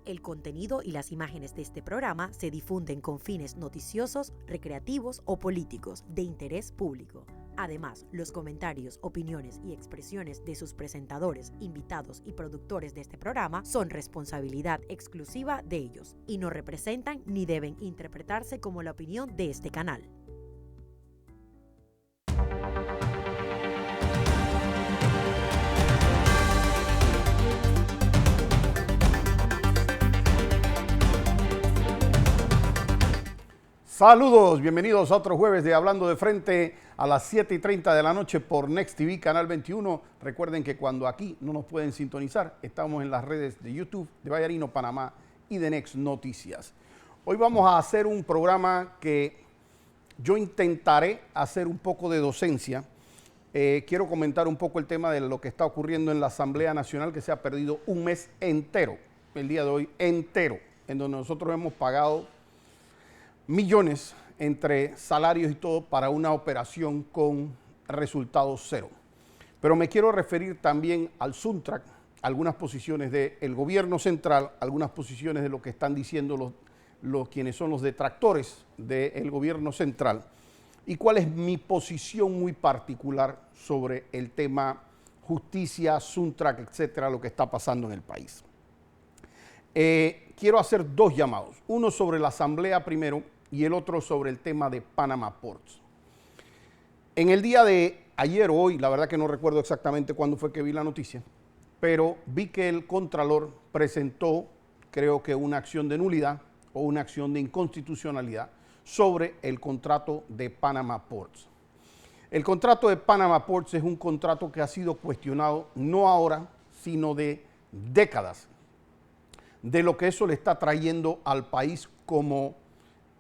El contenido y las imágenes de este programa se difunden con fines noticiosos, recreativos o políticos de interés público. Además, los comentarios, opiniones y expresiones de sus presentadores, invitados y productores de este programa son responsabilidad exclusiva de ellos y no representan ni deben interpretarse como la opinión de este canal. Saludos, bienvenidos a otro jueves de Hablando de Frente a las 7:30 de la noche por Next TV, Canal 21. Recuerden que cuando aquí no nos pueden sintonizar, estamos en las redes de YouTube, de Vallarino, Panamá y de Next Noticias. Hoy vamos a hacer un programa que yo intentaré hacer un poco de docencia. Quiero comentar un poco el tema de lo que está ocurriendo en la Asamblea Nacional, que se ha perdido un mes entero, el día de hoy entero, en donde nosotros hemos pagado millones entre salarios y todo para una operación con resultados cero. Pero me quiero referir también al Suntrack, algunas posiciones del gobierno central, algunas posiciones de lo que están diciendo quienes son los detractores del gobierno central y cuál es mi posición muy particular sobre el tema justicia, Suntrack, etcétera, lo que está pasando en el país. Quiero hacer dos llamados, uno sobre la Asamblea primero y el otro sobre el tema de Panama Ports. En el día de ayer o hoy, la verdad que no recuerdo exactamente cuándo fue que vi la noticia, pero vi que el Contralor presentó, creo que una acción de nulidad o una acción de inconstitucionalidad sobre el contrato de Panama Ports. El contrato de Panama Ports es un contrato que ha sido cuestionado no ahora, sino de décadas, de lo que eso le está trayendo al país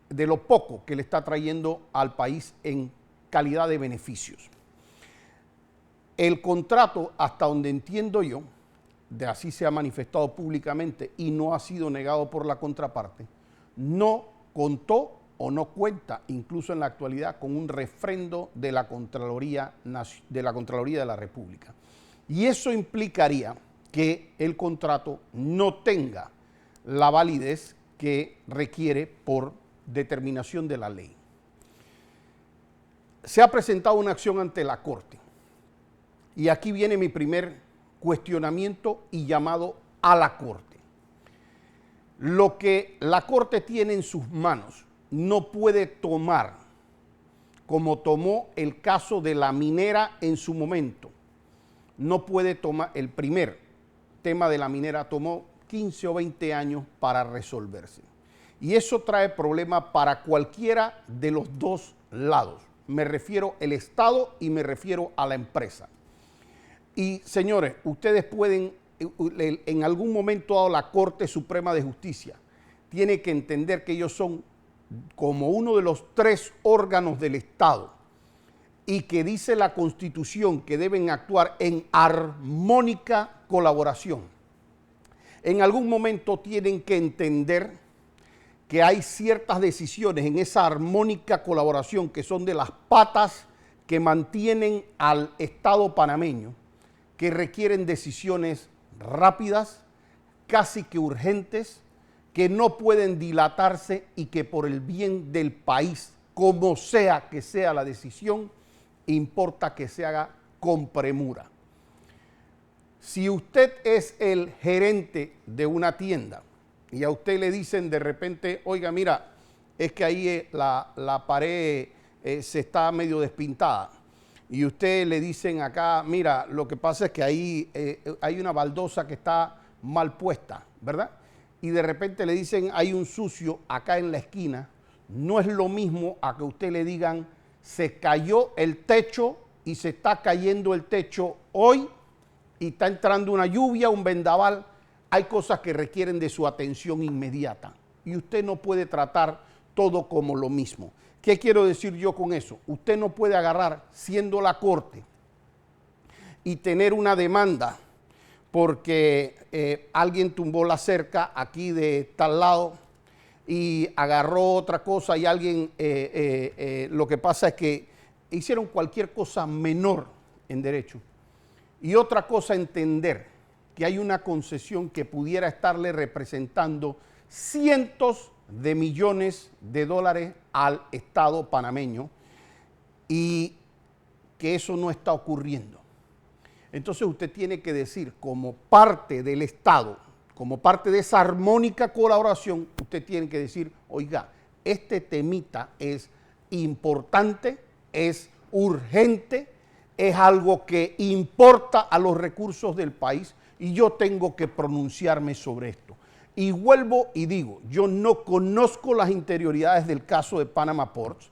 de lo poco que le está trayendo al país en calidad de beneficios. El contrato, hasta donde entiendo yo, de así se ha manifestado públicamente y no ha sido negado por la contraparte, no contó o no cuenta, incluso en la actualidad, con un refrendo de la Contraloría de la República. Y eso implicaría que el contrato no tenga la validez que requiere por determinación de la ley. Se ha presentado una acción ante la Corte y aquí viene mi primer cuestionamiento y llamado a la Corte. Lo que la Corte tiene en sus manos no puede tomar, como tomó el caso de la minera en su momento, no puede tomar, el primer tema de la minera tomó 15 o 20 años para resolverse. Y eso trae problemas para cualquiera de los dos lados. Me refiero al Estado y me refiero a la empresa. Y señores, ustedes pueden, en algún momento dado la Corte Suprema de Justicia tiene que entender que ellos son como uno de los tres órganos del Estado y que dice la Constitución que deben actuar en armónica colaboración. En algún momento tienen que entender que hay ciertas decisiones en esa armónica colaboración que son de las patas que mantienen al Estado panameño, que requieren decisiones rápidas, casi que urgentes, que no pueden dilatarse y que por el bien del país, como sea que sea la decisión, importa que se haga con premura. Si usted es el gerente de una tienda y a usted le dicen de repente, oiga, mira, es que ahí la pared se está medio despintada. Y usted le dicen acá, mira, lo que pasa es que ahí hay una baldosa que está mal puesta, ¿verdad? Y de repente le dicen, hay un sucio acá en la esquina. No es lo mismo a que usted le digan, se cayó el techo y se está cayendo el techo hoy y está entrando una lluvia, un vendaval. Hay cosas que requieren de su atención inmediata y usted no puede tratar todo como lo mismo. ¿Qué quiero decir yo con eso? Usted no puede agarrar, siendo la Corte, y tener una demanda porque alguien tumbó la cerca aquí de tal lado y agarró otra cosa y alguien, lo que pasa es que hicieron cualquier cosa menor en derecho. Y otra cosa, entender que hay una concesión que pudiera estarle representando cientos de millones de dólares al Estado panameño y que eso no está ocurriendo. Entonces usted tiene que decir, como parte del Estado, como parte de esa armónica colaboración, usted tiene que decir, oiga, este temita es importante, es urgente, es algo que importa a los recursos del país y yo tengo que pronunciarme sobre esto. Y vuelvo y digo, yo no conozco las interioridades del caso de Panama Ports,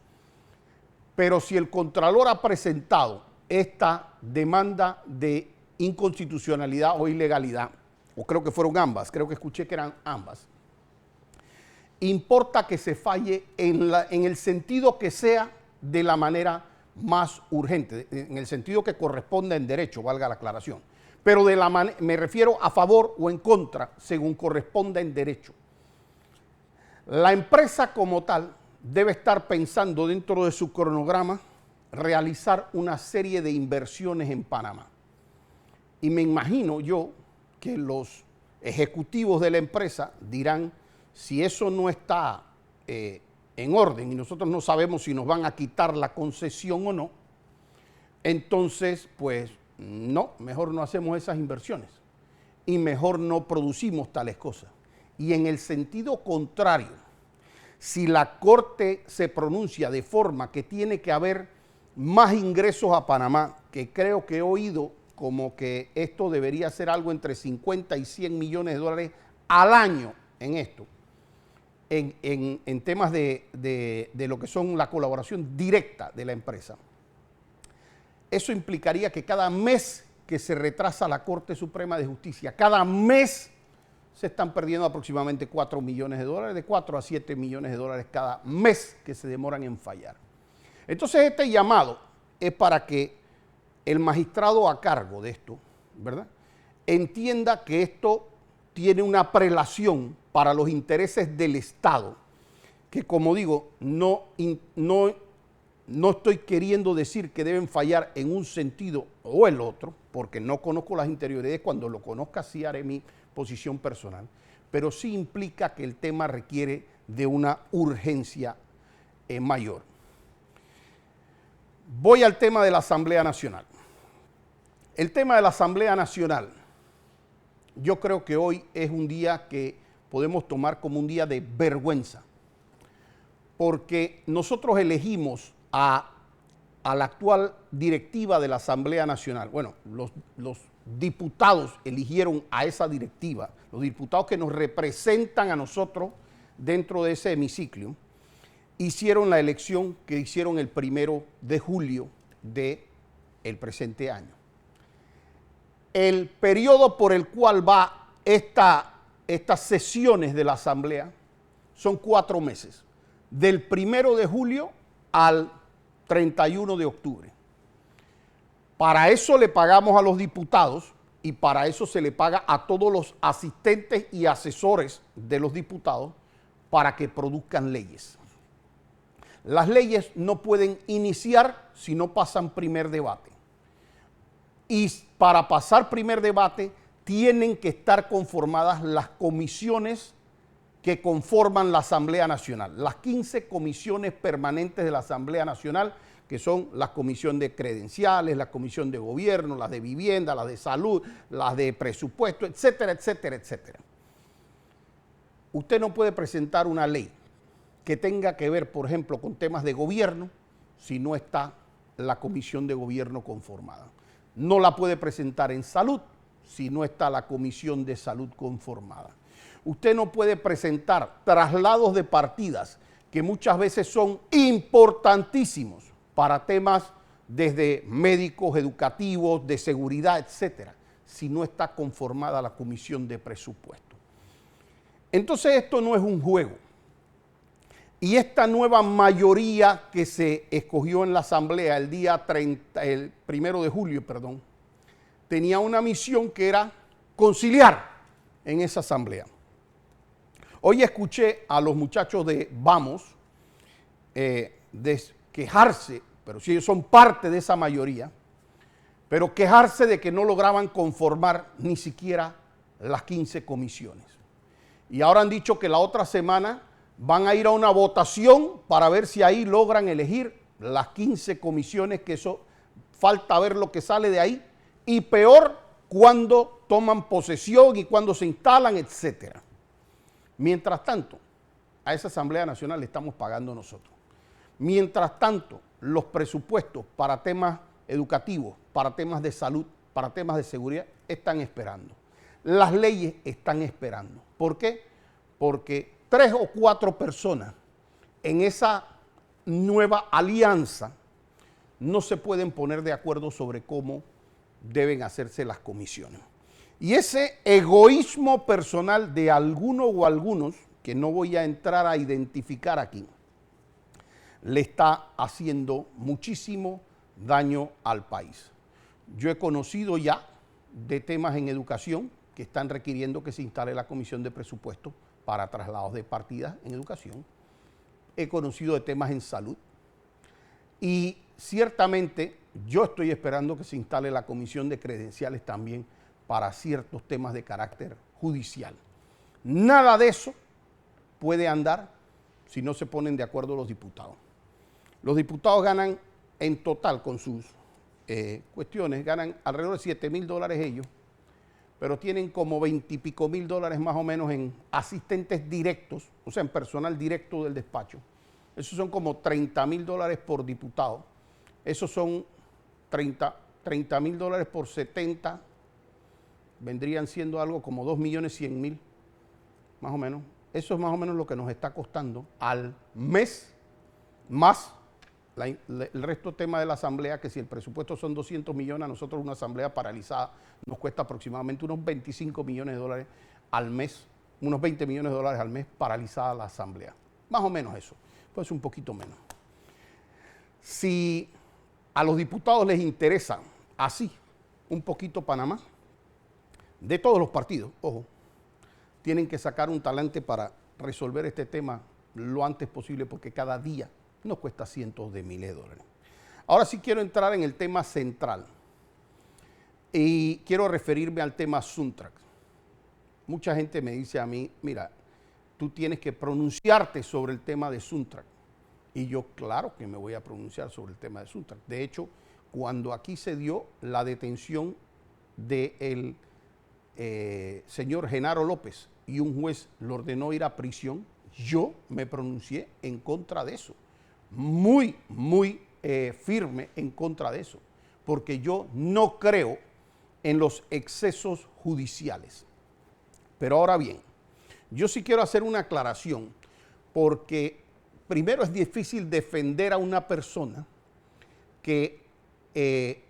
pero si el Contralor ha presentado esta demanda de inconstitucionalidad o ilegalidad, o creo que fueron ambas, creo que escuché que eran ambas, importa que se falle en el sentido que sea de la manera más urgente, en el sentido que corresponda en derecho, valga la aclaración. Pero me refiero a favor o en contra, según corresponda en derecho. La empresa como tal debe estar pensando dentro de su cronograma realizar una serie de inversiones en Panamá. Y me imagino yo que los ejecutivos de la empresa dirán, si eso no está en orden y nosotros no sabemos si nos van a quitar la concesión o no, entonces pues no, mejor no hacemos esas inversiones y mejor no producimos tales cosas. Y en el sentido contrario, si la Corte se pronuncia de forma que tiene que haber más ingresos a Panamá, que creo que he oído como que esto debería ser algo entre 50 y 100 millones de dólares al año en esto, en temas de lo que son la colaboración directa de la empresa. Eso implicaría que cada mes que se retrasa la Corte Suprema de Justicia, cada mes se están perdiendo aproximadamente 4 millones de dólares, de 4 a 7 millones de dólares cada mes que se demoran en fallar. Entonces este llamado es para que el magistrado a cargo de esto, ¿verdad?, entienda que esto tiene una prelación para los intereses del Estado, que como digo, no estoy queriendo decir que deben fallar en un sentido o el otro, porque no conozco las interioridades. Cuando lo conozca sí haré mi posición personal, pero sí implica que el tema requiere de una urgencia mayor. Voy al tema de la Asamblea Nacional. El tema de la Asamblea Nacional, yo creo que hoy es un día que podemos tomar como un día de vergüenza, porque nosotros elegimos a la actual directiva de la Asamblea Nacional. Bueno, los diputados eligieron a esa directiva, los diputados que nos representan a nosotros dentro de ese hemiciclo, hicieron la elección que hicieron el 1 de julio del presente año. El periodo por el cual va estas sesiones de la Asamblea son 4 meses, del 1 de julio al 31 de octubre. Para eso le pagamos a los diputados y para eso se le paga a todos los asistentes y asesores de los diputados para que produzcan leyes. Las leyes no pueden iniciar si no pasan primer debate. Y para pasar primer debate tienen que estar conformadas las comisiones que conforman la Asamblea Nacional, las 15 comisiones permanentes de la Asamblea Nacional, que son la comisión de credenciales, la comisión de gobierno, las de vivienda, las de salud, las de presupuesto, etcétera, etcétera, etcétera. Usted no puede presentar una ley que tenga que ver, por ejemplo, con temas de gobierno si no está la comisión de gobierno conformada. No la puede presentar en salud si no está la comisión de salud conformada. Usted no puede presentar traslados de partidas que muchas veces son importantísimos para temas desde médicos, educativos, de seguridad, etcétera, si no está conformada la comisión de presupuesto. Entonces esto no es un juego. Y esta nueva mayoría que se escogió en la Asamblea el 1 de julio, tenía una misión que era conciliar en esa Asamblea. Hoy escuché a los muchachos de Vamos quejarse, pero si ellos son parte de esa mayoría, pero quejarse de que no lograban conformar ni siquiera las 15 comisiones. Y ahora han dicho que la otra semana van a ir a una votación para ver si ahí logran elegir las 15 comisiones, que eso falta ver lo que sale de ahí, y peor cuando toman posesión y cuando se instalan, etcétera. Mientras tanto, a esa Asamblea Nacional le estamos pagando nosotros. Mientras tanto, los presupuestos para temas educativos, para temas de salud, para temas de seguridad, están esperando. Las leyes están esperando. ¿Por qué? Porque 3 o 4 personas en esa nueva alianza no se pueden poner de acuerdo sobre cómo deben hacerse las comisiones. Y ese egoísmo personal de alguno o algunos, que no voy a entrar a identificar aquí, le está haciendo muchísimo daño al país. Yo he conocido ya de temas en educación que están requiriendo que se instale la comisión de presupuesto para traslados de partidas en educación. He conocido de temas en salud y ciertamente yo estoy esperando que se instale la comisión de credenciales también para ciertos temas de carácter judicial. Nada de eso puede andar si no se ponen de acuerdo los diputados. Los diputados ganan en total con sus cuestiones, ganan alrededor de $7,000 ellos, pero tienen como 20 y pico mil dólares más o menos en asistentes directos, o sea, en personal directo del despacho. Esos son como $30,000 por diputado. Esos son $30,000 por 70, vendrían siendo algo como 2.100.000, más o menos. Eso es más o menos lo que nos está costando al mes, más el resto tema de la asamblea, que si el presupuesto son 200 millones, a nosotros una asamblea paralizada nos cuesta aproximadamente unos 25 millones de dólares al mes, unos 20 millones de dólares al mes paralizada la asamblea. Más o menos eso, pues un poquito menos. Si a los diputados les interesa así, un poquito Panamá, de todos los partidos, ojo, tienen que sacar un talante para resolver este tema lo antes posible, porque cada día nos cuesta cientos de miles de dólares. Ahora sí quiero entrar en el tema central y quiero referirme al tema Suntrax. Mucha gente me dice a mí, mira, tú tienes que pronunciarte sobre el tema de Suntrax. Y yo, claro que me voy a pronunciar sobre el tema de Suntrax. De hecho, cuando aquí se dio la detención del señor Genaro López y un juez lo ordenó ir a prisión, yo me pronuncié en contra de eso. Muy firme en contra de eso, porque yo no creo en los excesos judiciales. Pero ahora bien, yo sí quiero hacer una aclaración, porque primero es difícil defender a una persona que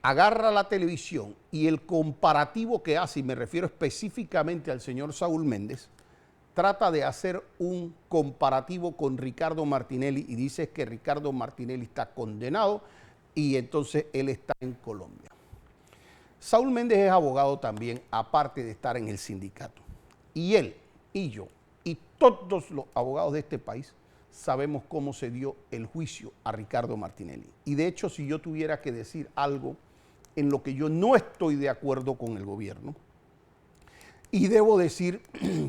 agarra la televisión y el comparativo que hace, y me refiero específicamente al señor Saúl Méndez, trata de hacer un comparativo con Ricardo Martinelli y dice que Ricardo Martinelli está condenado y entonces él está en Colombia. Saúl Méndez es abogado también, aparte de estar en el sindicato. Y él, y yo, y todos los abogados de este país sabemos cómo se dio el juicio a Ricardo Martinelli. Y de hecho, si yo tuviera que decir algo en lo que yo no estoy de acuerdo con el gobierno, y debo decir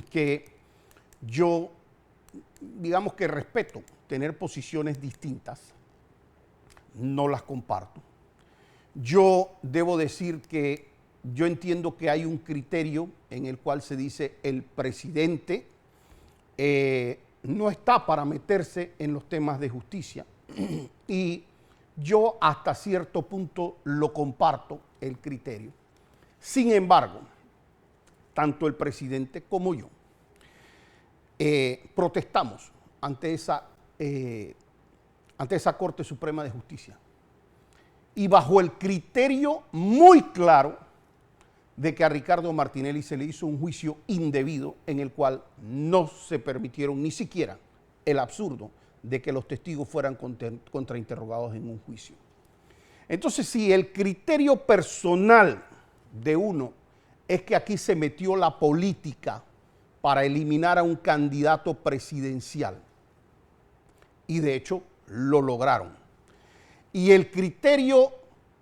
que yo, digamos que respeto tener posiciones distintas, no las comparto. Yo debo decir que yo entiendo que hay un criterio en el cual se dice el presidente no está para meterse en los temas de justicia y yo hasta cierto punto lo comparto, el criterio. Sin embargo, tanto el presidente como yo protestamos ante esa Corte Suprema de Justicia y bajo el criterio muy claro de que a Ricardo Martinelli se le hizo un juicio indebido en el cual no se permitieron ni siquiera el absurdo de que los testigos fueran contrainterrogados en un juicio. Entonces, si el criterio personal de uno es que aquí se metió la política para eliminar a un candidato presidencial, y de hecho lo lograron, y el criterio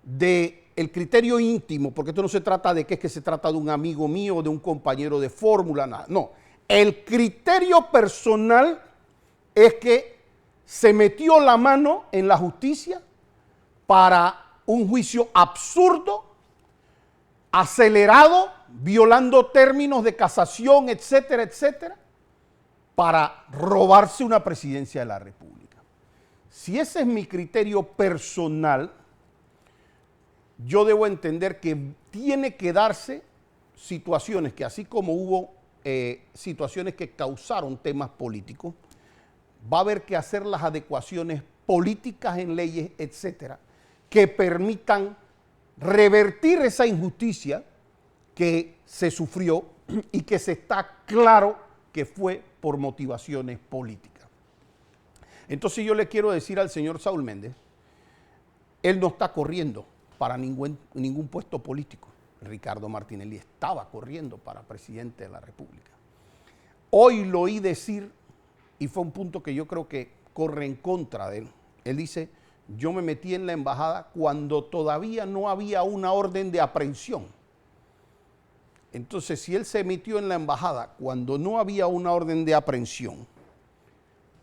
de el criterio íntimo, porque esto no se trata de que es que se trata de un amigo mío, de un compañero de fórmula, nada. No, el criterio personal es que se metió la mano en la justicia para un juicio absurdo, acelerado, violando términos de casación, etcétera, etcétera, para robarse una presidencia de la República. Si ese es mi criterio personal, yo debo entender que tiene que darse situaciones que, así como hubo situaciones que causaron temas políticos, va a haber que hacer las adecuaciones políticas en leyes, etcétera, que permitan revertir esa injusticia que se sufrió y que se está claro que fue por motivaciones políticas. Entonces yo le quiero decir al señor Saúl Méndez, él no está corriendo para ningún puesto político. Ricardo Martinelli estaba corriendo para presidente de la República. Hoy lo oí decir, y fue un punto que yo creo que corre en contra de él. Él dice, yo me metí en la embajada cuando todavía no había una orden de aprehensión. Entonces, si él se metió en la embajada cuando no había una orden de aprehensión,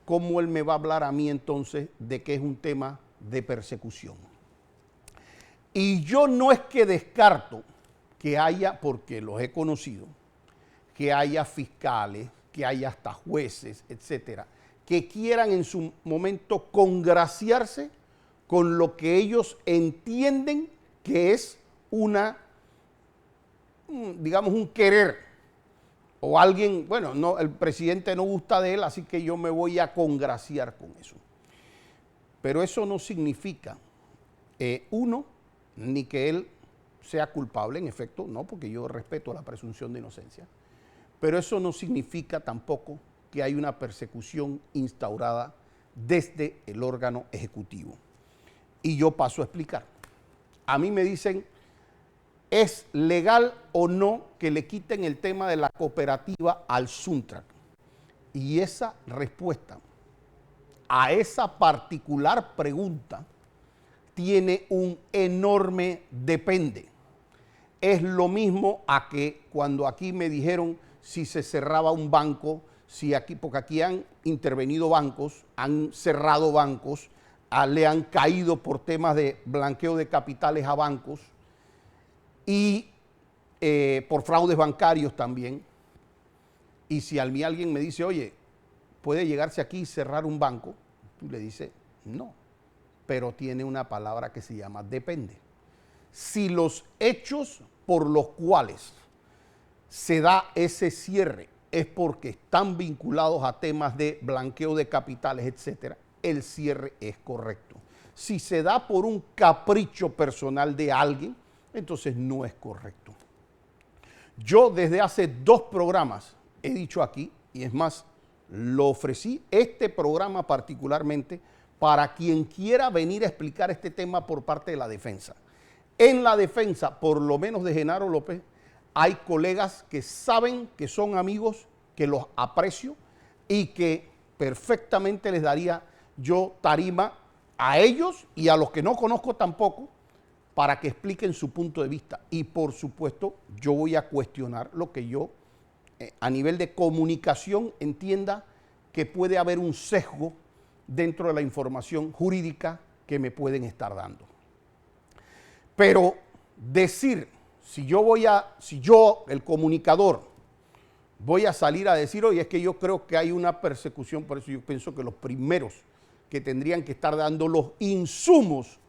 ¿cómo él me va a hablar a mí entonces de que es un tema de persecución? Y yo no es que descarto que haya, porque los he conocido, que haya fiscales, que haya hasta jueces, etcétera, que quieran en su momento congraciarse con lo que ellos entienden que es una, digamos, un querer, o alguien, bueno, no, el presidente no gusta de él, así que yo me voy a congraciar con eso. Pero eso no significa, uno, ni que él sea culpable, en efecto, no, porque yo respeto la presunción de inocencia, pero eso no significa tampoco que hay una persecución instaurada desde el órgano ejecutivo. Y yo paso a explicar. A mí me dicen, ¿es legal o no que le quiten el tema de la cooperativa al Suntrack? Y esa respuesta a esa particular pregunta tiene un enorme depende. Es lo mismo a que cuando aquí me dijeron si se cerraba un banco, si aquí, porque aquí han intervenido bancos, han cerrado bancos, le han caído por temas de blanqueo de capitales a bancos y por fraudes bancarios también. Y si a mí alguien me dice, oye, ¿puede llegarse aquí y cerrar un banco? Tú le dices, no, pero tiene una palabra que se llama depende. Si los hechos por los cuales se da ese cierre es porque están vinculados a temas de blanqueo de capitales, etcétera, el cierre es correcto. Si se da por un capricho personal de alguien, entonces no es correcto. Yo desde hace 2 programas he dicho aquí, y es más, lo ofrecí, este programa particularmente, para quien quiera venir a explicar este tema por parte de la defensa. En la defensa, por lo menos de Genaro López, hay colegas que saben que son amigos, que los aprecio y que perfectamente les daría yo tarima a ellos y a los que no conozco tampoco para que expliquen su punto de vista. Y por supuesto, yo voy a cuestionar lo que yo a nivel de comunicación entienda que puede haber un sesgo dentro de la información jurídica que me pueden estar dando. Pero decir, si yo, el comunicador, voy a salir a decir, oye, es que yo creo que hay una persecución, por eso yo pienso que los primeros que tendrían que estar dando los insumos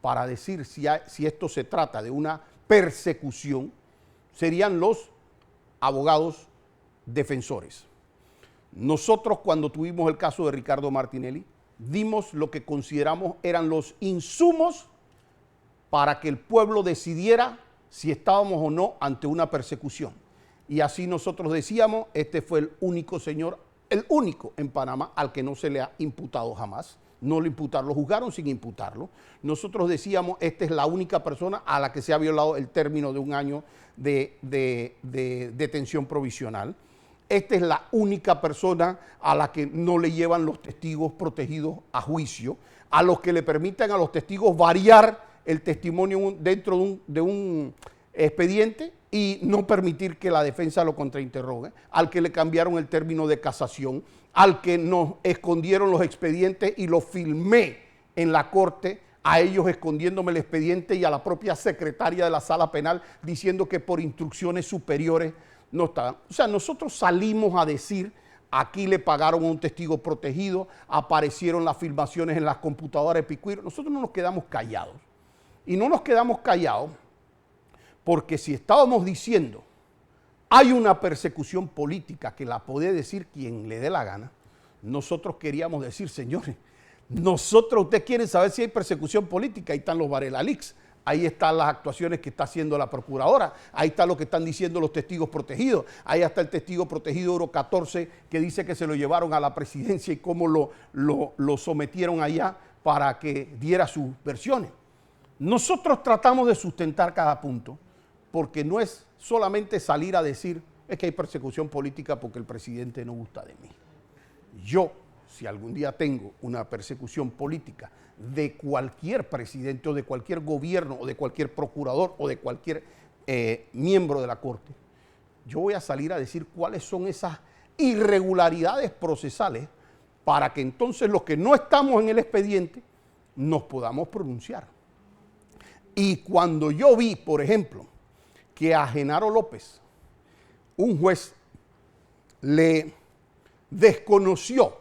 para decir si esto se trata de una persecución, serían los abogados defensores. Nosotros, cuando tuvimos el caso de Ricardo Martinelli, dimos lo que consideramos eran los insumos para que el pueblo decidiera si estábamos o no ante una persecución. Y así nosotros decíamos, este fue el único señor, el único en Panamá al que no se le ha imputado jamás. No lo imputaron, lo juzgaron sin imputarlo. Nosotros decíamos, esta es la única persona a la que se ha violado el término de 1 año de detención provisional. Esta es la única persona a la que no le llevan los testigos protegidos a juicio, a los que le permiten a los testigos variar el testimonio dentro de un expediente y no permitir que la defensa lo contrainterrogue, al que le cambiaron el término de casación, al que nos escondieron los expedientes y los filmé en la corte, a ellos escondiéndome el expediente y a la propia secretaria de la sala penal diciendo que por instrucciones superiores no estaban. O sea, nosotros salimos a decir, aquí le pagaron a un testigo protegido, aparecieron las filmaciones en las computadoras de Picuiro. Nosotros no nos quedamos callados. Y no nos quedamos callados porque si estábamos diciendo hay una persecución política que la puede decir quien le dé la gana, nosotros queríamos decir, señores, ustedes quieren saber si hay persecución política, ahí están los Varela Leaks, ahí están las actuaciones que está haciendo la procuradora, ahí está lo que están diciendo los testigos protegidos, ahí está el testigo protegido Euro 14 que dice que se lo llevaron a la presidencia y cómo lo sometieron allá para que diera sus versiones. Nosotros tratamos de sustentar cada punto porque no es solamente salir a decir es que hay persecución política porque el presidente no gusta de mí. Yo, si algún día tengo una persecución política de cualquier presidente o de cualquier gobierno o de cualquier procurador o de cualquier miembro de la Corte, yo voy a salir a decir cuáles son esas irregularidades procesales para que entonces los que no estamos en el expediente nos podamos pronunciar. Y cuando yo vi, por ejemplo, que a Genaro López, un juez, le desconoció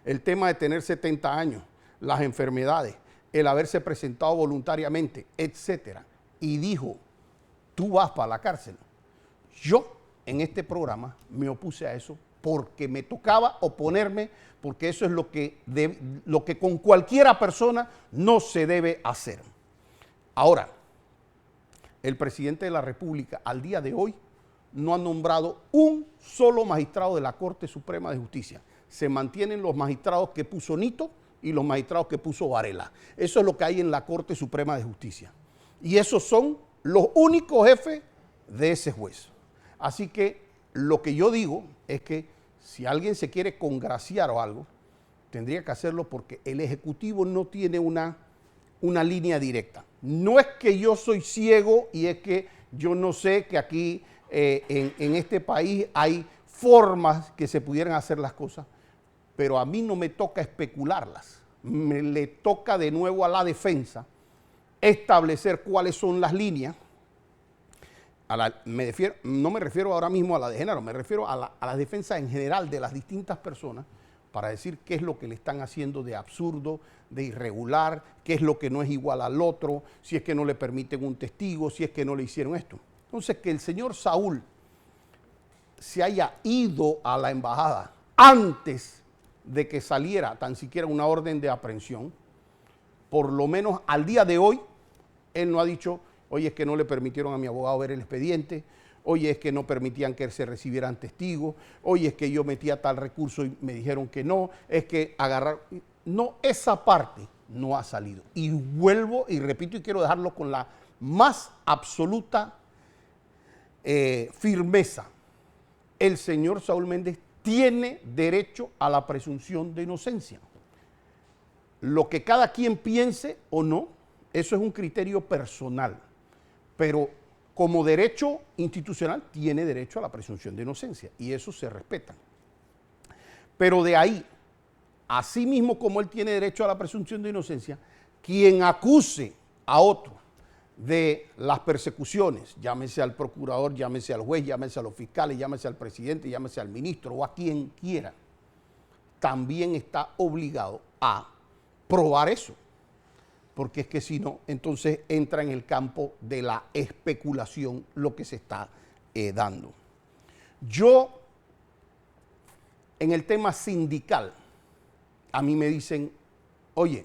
el tema de tener 70 años, las enfermedades, el haberse presentado voluntariamente, etcétera, y dijo, tú vas para la cárcel. Yo en este programa me opuse a eso porque me tocaba oponerme, porque eso es lo que con cualquiera persona no se debe hacer. Ahora, el presidente de la República al día de hoy no ha nombrado un solo magistrado de la Corte Suprema de Justicia. Se mantienen los magistrados que puso Nito y los magistrados que puso Varela. Eso es lo que hay en la Corte Suprema de Justicia. Y esos son los únicos jefes de ese juez. Así que lo que yo digo es que si alguien se quiere congraciar o algo, tendría que hacerlo porque el Ejecutivo no tiene una línea directa. No es que yo soy ciego y es que yo no sé que aquí en este país hay formas que se pudieran hacer las cosas, pero a mí no me toca especularlas. Le toca de nuevo a la defensa establecer cuáles son las líneas. No me refiero ahora mismo a la de Genaro, me refiero a la defensa en general de las distintas personas para decir qué es lo que le están haciendo de absurdo, de irregular, qué es lo que no es igual al otro, si es que no le permiten un testigo, si es que no le hicieron esto. Entonces, que el señor Saúl se haya ido a la embajada antes de que saliera tan siquiera una orden de aprehensión, por lo menos al día de hoy, él no ha dicho, oye, es que no le permitieron a mi abogado ver el expediente, oye, es que no permitían que se recibieran testigos, oye, es que yo metía tal recurso y me dijeron que no, es que agarrar... No, esa parte no ha salido. Y vuelvo y repito y quiero dejarlo con la más absoluta firmeza. El señor Saúl Méndez tiene derecho a la presunción de inocencia. Lo que cada quien piense o no, eso es un criterio personal, pero como derecho institucional tiene derecho a la presunción de inocencia y eso se respeta. Pero de ahí, así mismo como él tiene derecho a la presunción de inocencia, quien acuse a otro de las persecuciones, llámese al procurador, llámese al juez, llámese a los fiscales, llámese al presidente, llámese al ministro o a quien quiera, también está obligado a probar eso. Porque es que si no, entonces entra en el campo de la especulación lo que se está dando. Yo, en el tema sindical, a mí me dicen, oye,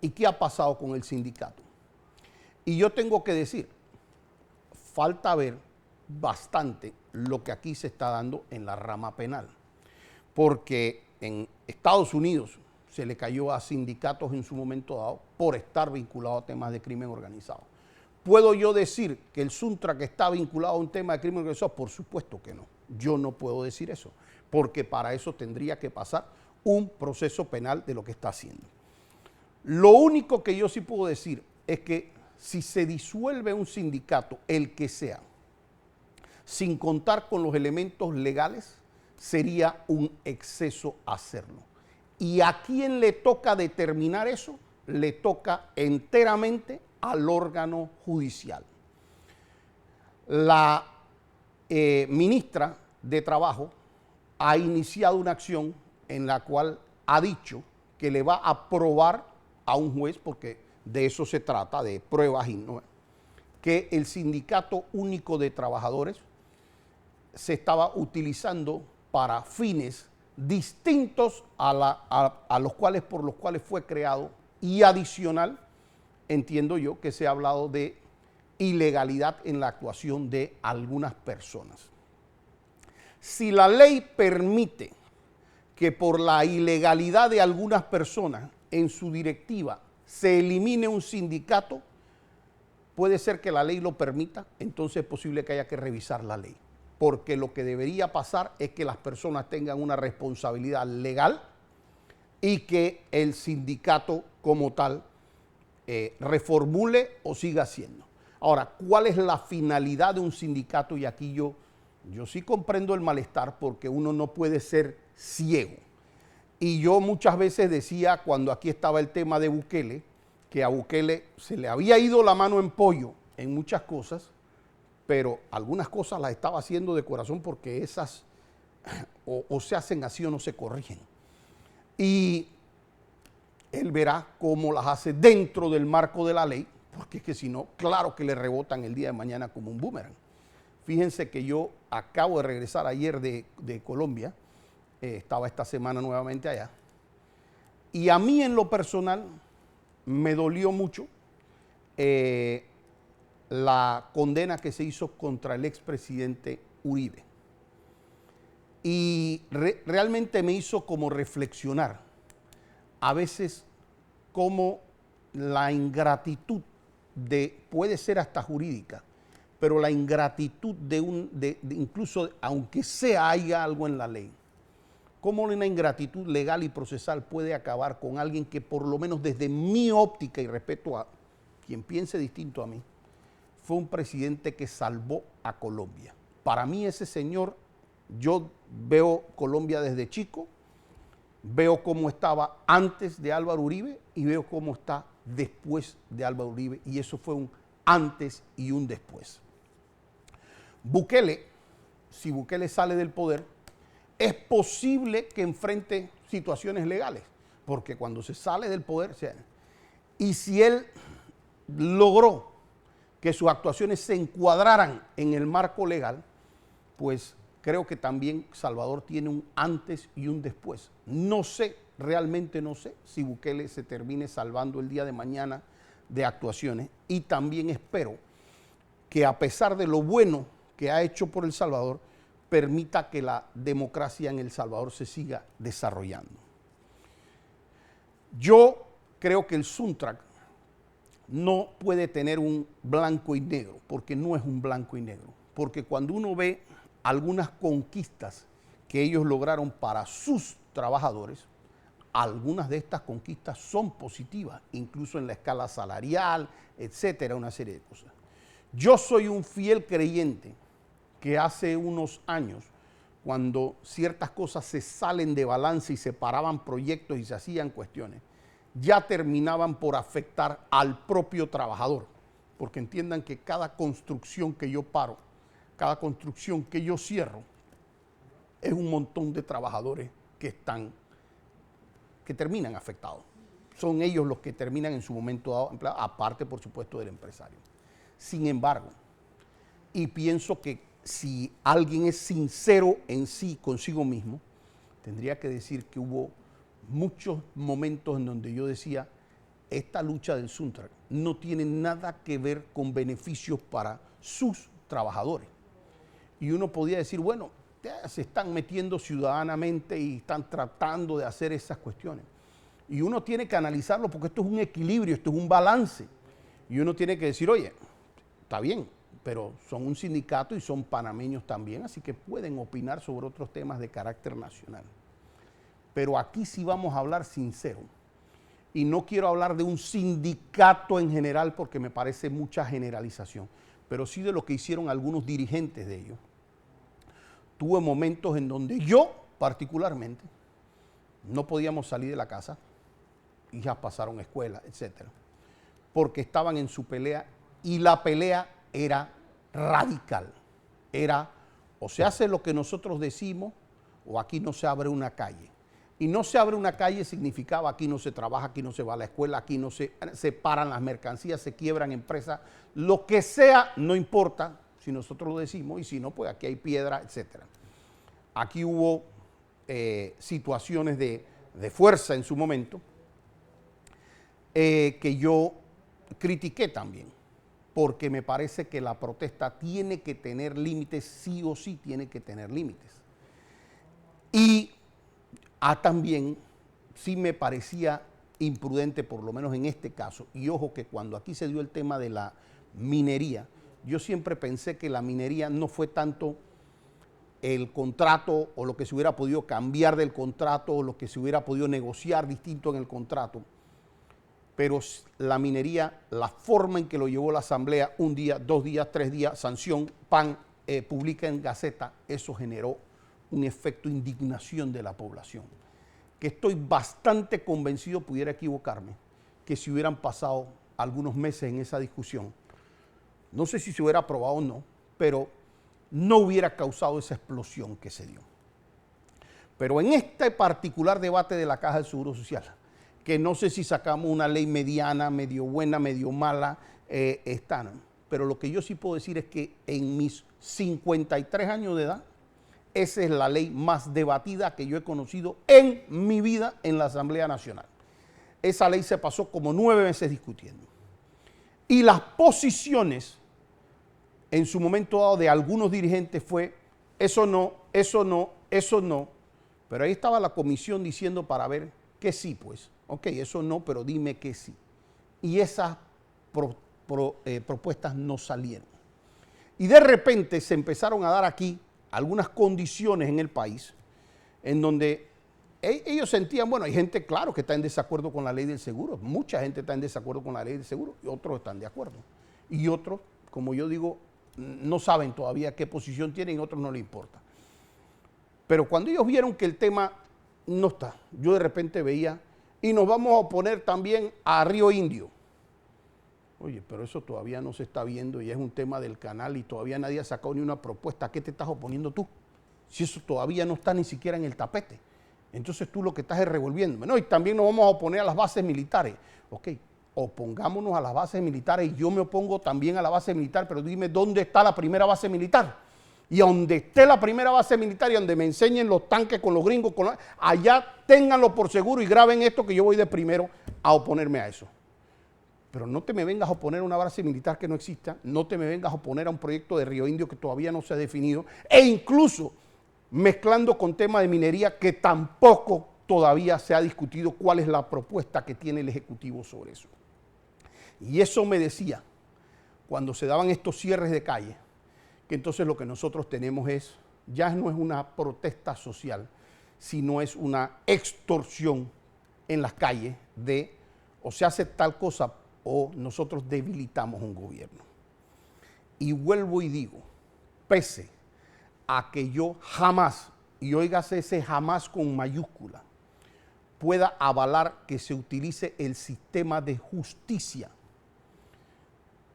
¿y qué ha pasado con el sindicato? Y yo tengo que decir, falta ver bastante lo que aquí se está dando en la rama penal. Porque en Estados Unidos se le cayó a sindicatos en su momento dado por estar vinculado a temas de crimen organizado. ¿Puedo yo decir que el Suntra que está vinculado a un tema de crimen organizado? Por supuesto que no. Yo no puedo decir eso, porque para eso tendría que pasar un proceso penal de lo que está haciendo. Lo único que yo sí puedo decir es que si se disuelve un sindicato, el que sea, sin contar con los elementos legales, sería un exceso hacerlo. ¿Y a quién le toca determinar eso? Le toca enteramente al órgano judicial. La ministra de Trabajo ha iniciado una acción en la cual ha dicho que le va a probar a un juez, porque de eso se trata, de pruebas, y no, que el Sindicato Único de Trabajadores se estaba utilizando para fines distintos a los cuales, por los cuales fue creado, y adicional, entiendo yo que se ha hablado de ilegalidad en la actuación de algunas personas. Si la ley permite que por la ilegalidad de algunas personas en su directiva se elimine un sindicato, puede ser que la ley lo permita, entonces es posible que haya que revisar la ley. Porque lo que debería pasar es que las personas tengan una responsabilidad legal y que el sindicato como tal reformule o siga siendo. Ahora, ¿cuál es la finalidad de un sindicato? Y aquí yo sí comprendo el malestar, porque uno no puede ser ciego. Y yo muchas veces decía, cuando aquí estaba el tema de Bukele, que a Bukele se le había ido la mano en pollo en muchas cosas, pero algunas cosas las estaba haciendo de corazón, porque esas o se hacen así o no se corrigen. Y él verá cómo las hace dentro del marco de la ley, porque es que si no, claro que le rebotan el día de mañana como un boomerang. Fíjense que yo acabo de regresar ayer de Colombia, estaba esta semana nuevamente allá, y a mí en lo personal me dolió mucho la condena que se hizo contra el expresidente Uribe. Y realmente me hizo como reflexionar a veces cómo la ingratitud puede ser hasta jurídica, pero la ingratitud de incluso aunque haya algo en la ley, cómo una ingratitud legal y procesal puede acabar con alguien que, por lo menos desde mi óptica, y respeto a quien piense distinto a mí, fue un presidente que salvó a Colombia. Para mí ese señor, yo veo Colombia desde chico, veo cómo estaba antes de Álvaro Uribe y veo cómo está después de Álvaro Uribe, y eso fue un antes y un después. Bukele, si Bukele sale del poder, es posible que enfrente situaciones legales, porque cuando se sale del poder, y si él logró que sus actuaciones se encuadraran en el marco legal, pues creo que también Salvador tiene un antes y un después. No sé, realmente no sé si Bukele se termine salvando el día de mañana de actuaciones, y también espero que, a pesar de lo bueno que ha hecho por El Salvador, permita que la democracia en El Salvador se siga desarrollando. Yo creo que el Suntrack no puede tener un blanco y negro, porque no es un blanco y negro. Porque cuando uno ve algunas conquistas que ellos lograron para sus trabajadores, algunas de estas conquistas son positivas, incluso en la escala salarial, etcétera, una serie de cosas. Yo soy un fiel creyente que hace unos años, cuando ciertas cosas se salen de balance y se paraban proyectos y se hacían cuestiones, ya terminaban por afectar al propio trabajador, porque entiendan que cada construcción que yo paro, cada construcción que yo cierro, es un montón de trabajadores que terminan afectados. Son ellos los que terminan en su momento dado, aparte, por supuesto, del empresario. Sin embargo, y pienso que si alguien es sincero en sí, consigo mismo, tendría que decir que hubo muchos momentos en donde yo decía, esta lucha del Suntrack no tiene nada que ver con beneficios para sus trabajadores. Y uno podía decir, bueno, se están metiendo ciudadanamente y están tratando de hacer esas cuestiones. Y uno tiene que analizarlo, porque esto es un equilibrio, esto es un balance. Y uno tiene que decir, oye, está bien, pero son un sindicato y son panameños también, así que pueden opinar sobre otros temas de carácter nacional. Pero aquí sí vamos a hablar sincero. y no quiero hablar de un sindicato en general porque me parece mucha generalización, pero sí de lo que hicieron algunos dirigentes de ellos. Tuve momentos en donde yo, particularmente, no podíamos salir de la casa, hijas pasaron escuela, etcétera, porque estaban en su pelea y la pelea era radical. Era o se hace lo que nosotros decimos o aquí no se abre una calle. Y no se abre una calle significaba aquí no se trabaja, aquí no se va a la escuela, aquí no se paran las mercancías, se quiebran empresas, lo que sea, no importa si nosotros lo decimos y si no, pues aquí hay piedra, etcétera. Aquí hubo situaciones de fuerza en su momento que yo critiqué también, porque me parece que la protesta tiene que tener límites, sí o sí tiene que tener límites. Y también sí me parecía imprudente, por lo menos en este caso, y ojo que cuando aquí se dio el tema de la minería, yo siempre pensé que la minería no fue tanto el contrato o lo que se hubiera podido cambiar del contrato o lo que se hubiera podido negociar distinto en el contrato, pero la minería, la forma en que lo llevó la Asamblea, 1 día, 2 días, 3 días, sanción, publica en Gaceta, eso generó un efecto de indignación de la población, que estoy bastante convencido, pudiera equivocarme, que si hubieran pasado algunos meses en esa discusión, no sé si se hubiera aprobado o no, pero no hubiera causado esa explosión que se dio. Pero en este particular debate de la Caja del Seguro Social, que no sé si sacamos una ley mediana, medio buena, medio mala, pero lo que yo sí puedo decir es que en mis 53 años de edad, esa es la ley más debatida que yo he conocido en mi vida en la Asamblea Nacional. Esa ley se pasó como 9 meses discutiendo. Y las posiciones en su momento dado de algunos dirigentes fue eso no, eso no, eso no. Pero ahí estaba la comisión diciendo para ver que sí, pues. Ok, eso no, pero dime que sí. Y esas propuestas no salieron. Y de repente se empezaron a dar aquí algunas condiciones en el país en donde ellos sentían, bueno, hay gente, claro, que está en desacuerdo con la ley del seguro, mucha gente está en desacuerdo con la ley del seguro y otros están de acuerdo. Y otros, como yo digo, no saben todavía qué posición tienen y otros no les importa. Pero cuando ellos vieron que el tema no está, yo de repente veía, y nos vamos a oponer también a Río Indio. Oye, pero eso todavía no se está viendo y es un tema del canal y todavía nadie ha sacado ni una propuesta. ¿A qué te estás oponiendo tú? Si eso todavía no está ni siquiera en el tapete. Entonces tú lo que estás es revolviéndome. No, y también nos vamos a oponer a las bases militares. Ok, opongámonos a las bases militares y yo me opongo también a la base militar, pero dime dónde está la primera base militar. Y donde esté la primera base militar y donde me enseñen los tanques con los gringos, allá ténganlo por seguro y graben esto que yo voy de primero a oponerme a eso. Pero no te me vengas a oponer a una base militar que no exista, no te me vengas a oponer a un proyecto de Río Indio que todavía no se ha definido, e incluso mezclando con tema de minería que tampoco todavía se ha discutido cuál es la propuesta que tiene el Ejecutivo sobre eso. Y eso me decía, cuando se daban estos cierres de calle, que entonces lo que nosotros tenemos ya no es una protesta social, sino es una extorsión en las calles de o se hace tal cosa o nosotros debilitamos un gobierno. Y vuelvo y digo, pese a que yo jamás, y óigase ese jamás con mayúscula, pueda avalar que se utilice el sistema de justicia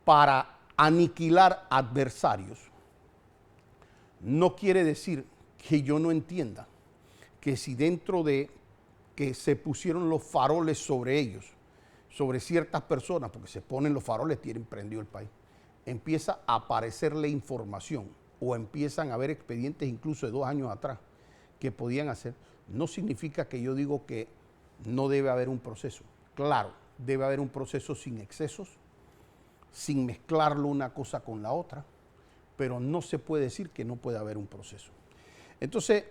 para aniquilar adversarios, no quiere decir que yo no entienda que si dentro de que se pusieron los faroles sobre ellos, sobre ciertas personas, porque se ponen los faroles, tienen prendido el país, empieza a aparecerle información o empiezan a haber expedientes incluso de 2 años atrás que podían hacer, no significa que yo digo que no debe haber un proceso. Claro, debe haber un proceso sin excesos, sin mezclarlo una cosa con la otra, pero no se puede decir que no puede haber un proceso. Entonces,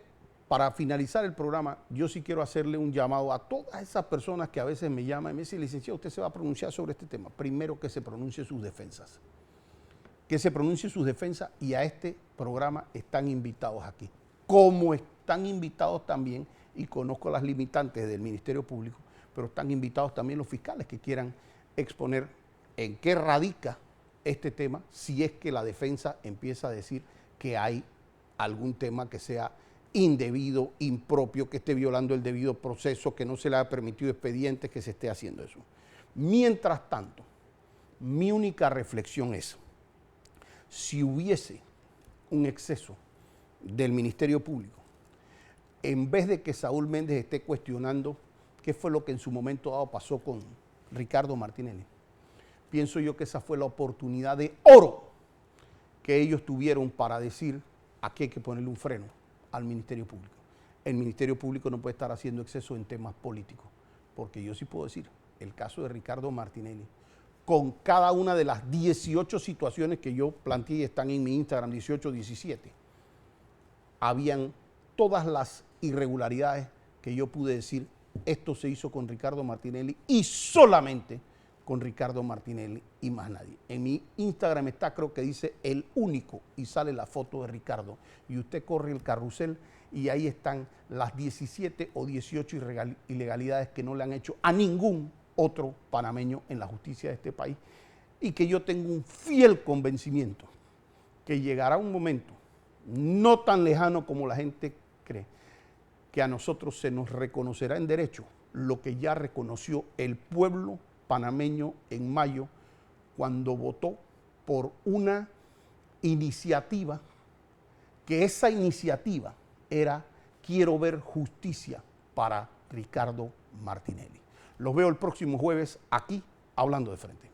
para finalizar el programa, yo sí quiero hacerle un llamado a todas esas personas que a veces me llaman y me dicen, licenciado, usted se va a pronunciar sobre este tema. Primero que se pronuncie sus defensas. Que se pronuncie sus defensas y a este programa están invitados aquí. Como están invitados también, y conozco las limitantes del Ministerio Público, pero están invitados también los fiscales que quieran exponer en qué radica este tema, si es que la defensa empieza a decir que hay algún tema que sea indebido, impropio, que esté violando el debido proceso, que no se le haya permitido expedientes, que se esté haciendo eso. Mientras tanto, mi única reflexión es, si hubiese un exceso del Ministerio Público, en vez de que Saúl Méndez esté cuestionando qué fue lo que en su momento dado pasó con Ricardo Martinelli, pienso yo que esa fue la oportunidad de oro que ellos tuvieron para decir, aquí hay que ponerle un freno al Ministerio Público. El Ministerio Público no puede estar haciendo exceso en temas políticos, porque yo sí puedo decir, el caso de Ricardo Martinelli, con cada una de las 18 situaciones que yo planteé y están en mi Instagram, 18, 17, habían todas las irregularidades que yo pude decir, esto se hizo con Ricardo Martinelli y solamente con Ricardo Martinelli y más nadie. En mi Instagram está, creo que dice el único, y sale la foto de Ricardo. Y usted corre el carrusel y ahí están las 17 o 18 ilegalidades que no le han hecho a ningún otro panameño en la justicia de este país. Y que yo tengo un fiel convencimiento que llegará un momento, no tan lejano como la gente cree, que a nosotros se nos reconocerá en derecho lo que ya reconoció el pueblo panameño en mayo, cuando votó por una iniciativa, que esa iniciativa era quiero ver justicia para Ricardo Martinelli. Los veo el próximo jueves aquí, Hablando de Frente.